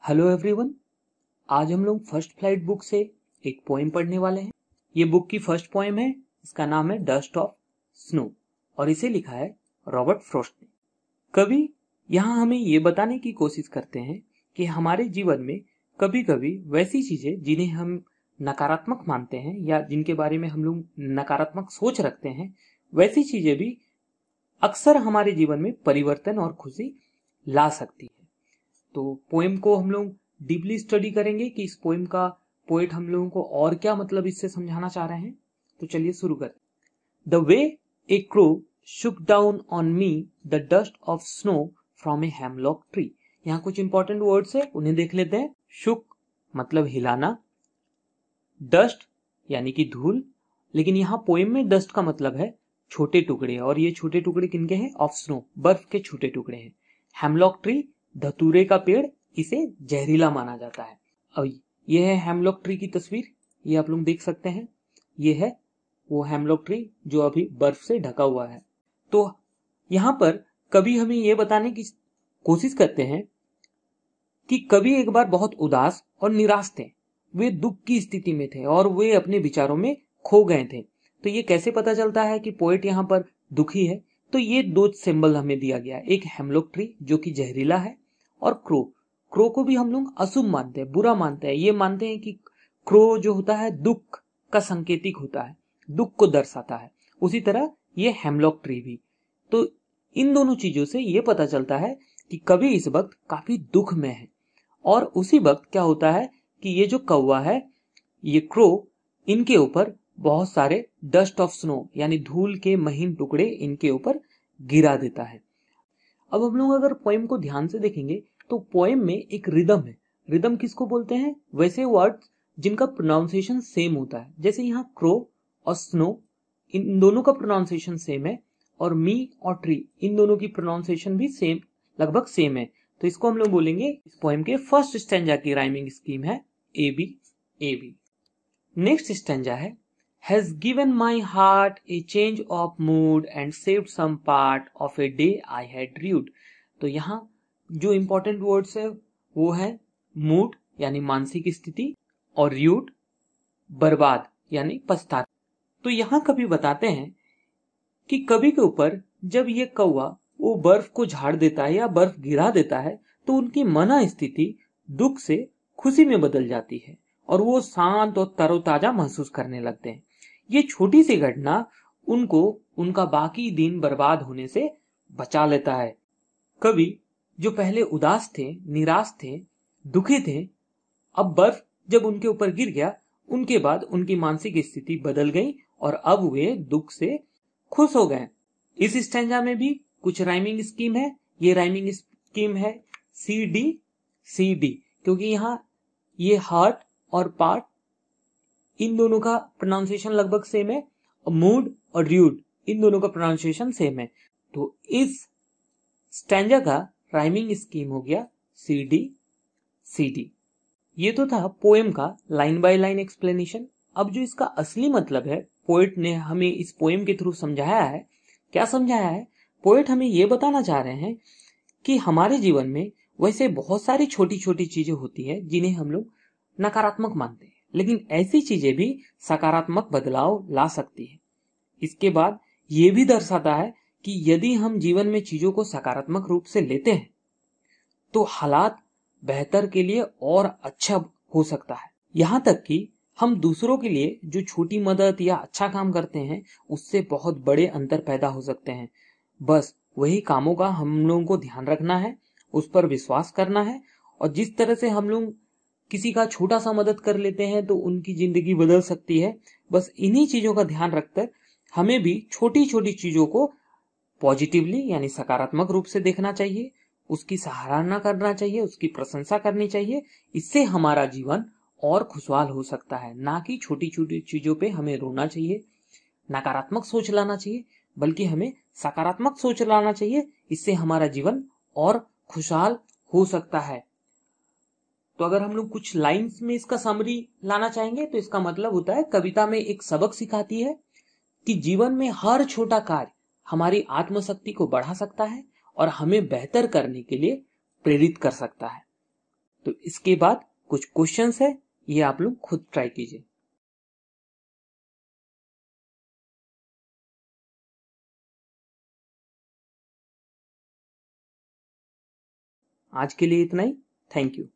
Hello everyone. आज हम लोग फर्स्ट फ्लाइट बुक से एक पोएम पढ़ने वाले हैं। ये बुक की फर्स्ट पोएम है। इसका नाम है डस्ट ऑफ स्नो और इसे लिखा है रॉबर्ट फ्रॉस्ट ने। कवि यहाँ हमें ये बताने की कोशिश करते हैं कि हमारे जीवन में कभी कभी वैसी चीजें जिन्हें हम नकारात्मक मानते हैं या जिनके बारे में हम लोग नकारात्मक सोच रखते हैं, वैसी चीजें भी अक्सर हमारे जीवन में परिवर्तन और खुशी ला सकती है। तो पोएम को हम लोग डीपली स्टडी करेंगे कि इस पोएम का पोएट हम लोगों को और क्या मतलब इससे समझाना चाह रहे हैं। तो चलिए शुरू करें। The way A crow Shuk down on me the dust of snow from a hemlock tree. यहाँ कुछ इंपॉर्टेंट वर्ड्स है, उन्हें देख लेते हैं। शुक मतलब हिलाना, डस्ट यानी कि धूल, लेकिन यहाँ पोएम में डस्ट का मतलब है छोटे टुकड़े, और ये छोटे टुकड़े किनके हैं? ऑफ स्नो, बर्फ के छोटे टुकड़े हैं। हेमलॉक ट्री धतूरे का पेड़, इसे जहरीला माना जाता है। अब यह है हेमलॉक ट्री की तस्वीर, ये आप लोग देख सकते हैं। ये है वो हेमलॉक ट्री जो अभी बर्फ से ढका हुआ है। तो यहां पर कभी हमें ये बताने की कोशिश करते हैं कि कभी एक बार बहुत उदास और निराश थे, वे दुख की स्थिति में थे और वे अपने विचारों में खो गए थे। तो ये कैसे पता चलता है कि पोएट यहाँ पर दुखी है? तो ये दो सिंबल हमें दिया गया, एक हेमलॉक ट्री जो कि जहरीला है, और क्रो। क्रो को भी हम लोग अशुभ मानते हैं, बुरा मानते हैं। ये मानते हैं कि क्रो जो होता है दुख का संकेतिक होता है, दुख को दर्शाता है। उसी तरह ये हेमलॉक ट्री भी। तो इन दोनों चीजों से ये पता चलता है कि कभी इस वक्त काफी दुख में है, और उसी वक्त क्या होता है कि ये जो कौवा है, ये क्रो, इनके ऊपर बहुत सारे डस्ट ऑफ स्नो यानी धूल के महीन टुकड़े इनके ऊपर गिरा देता है। अब हम लोग अगर पोएम को ध्यान से देखेंगे तो पोएम में एक रिदम है। रिदम किसको बोलते हैं? वैसे वर्ड्स जिनका प्रोनाउंसिएशन सेम होता है। जैसे यहाँ क्रो और स्नो, इन दोनों का प्रोनाउंसिएशन सेम है, और मी और ट्री, इन दोनों की प्रोनाउंसिएशन भी सेम, लगभग सेम है। तो इसको हम लोग बोलेंगे, इस पोएम के फर्स्ट स्टैंजा की राइमिंग स्कीम है A B A B. Next stanza है has given my heart a change of mood and saved some part of a day I had rued। तो यहाँ जो इंपॉर्टेंट वर्ड्स है वो है मूड यानी मानसिक स्थिति, और रूड बर्बाद यानी पछता। तो यहाँ कभी बताते हैं कि कभी के ऊपर जब ये कौवा वो बर्फ को झाड़ देता है या बर्फ गिरा देता है, तो उनकी मना स्थिति दुख से खुशी में बदल जाती है और वो शांत और तरोताजा महसूस करने लगते हैं। ये छोटी सी घटना उनको उनका बाकी दिन बर्बाद होने से बचा लेता है। कवि जो पहले उदास थे, निराश थे, दुखी थे, अब बर्फ जब उनके ऊपर गिर गया, उनके बाद उनकी मानसिक स्थिति बदल गई और अब वे दुख से खुश हो गए। इस स्टैंजा में भी कुछ राइमिंग स्कीम है। ये राइमिंग स्कीम है सी डी, क्योंकि यहाँ ये हार्ट और पार्ट, इन दोनों का प्रोनाउंसिएशन लगभग सेम है। मूड और रूड, इन दोनों का प्रोनाउंसिएशन सेम है। तो इस स्टैंजा का राइमिंग स्कीम हो गया सी डी। ये तो था पोएम का लाइन बाय लाइन एक्सप्लेनेशन। अब जो इसका असली मतलब है, पोएट ने हमें इस पोएम के थ्रू समझाया है। क्या समझाया है? पोएट हमें ये बताना चाह रहे हैं कि हमारे जीवन में वैसे बहुत सारी छोटी छोटी चीजें होती है जिन्हें हम लोग नकारात्मक मानते हैं, लेकिन ऐसी चीजें भी सकारात्मक बदलाव ला सकती है। इसके बाद ये भी दर्शाता है कि यदि हम जीवन में चीजों को सकारात्मक रूप से लेते हैं तो हालात बेहतर के लिए और अच्छा हो सकता है। यहाँ तक कि हम दूसरों के लिए जो छोटी मदद या अच्छा काम करते हैं उससे बहुत बड़े अंतर पैदा हो सकते हैं। बस वही कामों का हम लोगों को ध्यान रखना है, उस पर विश्वास करना है, और जिस तरह से हम लोग किसी का छोटा सा मदद कर लेते हैं तो उनकी जिंदगी बदल सकती है। बस इन्हीं चीजों का ध्यान रखकर हमें भी छोटी छोटी चीजों को पॉजिटिवली यानी सकारात्मक रूप से देखना चाहिए, उसकी सराहना करना चाहिए, उसकी प्रशंसा करनी चाहिए। इससे हमारा जीवन और खुशहाल हो सकता है। ना कि छोटी छोटी चीजों पे हमें रोना चाहिए, नकारात्मक सोच लाना चाहिए, बल्कि हमें सकारात्मक सोच लाना चाहिए। इससे हमारा जीवन और खुशहाल हो सकता है। तो अगर हम लोग कुछ लाइंस में इसका समरी लाना चाहेंगे तो इसका मतलब होता है, कविता में एक सबक सिखाती है कि जीवन में हर छोटा कार्य हमारी आत्मशक्ति को बढ़ा सकता है और हमें बेहतर करने के लिए प्रेरित कर सकता है। तो इसके बाद कुछ क्वेश्चंस है, ये आप लोग खुद ट्राई कीजिए। आज के लिए इतना ही। Thank you.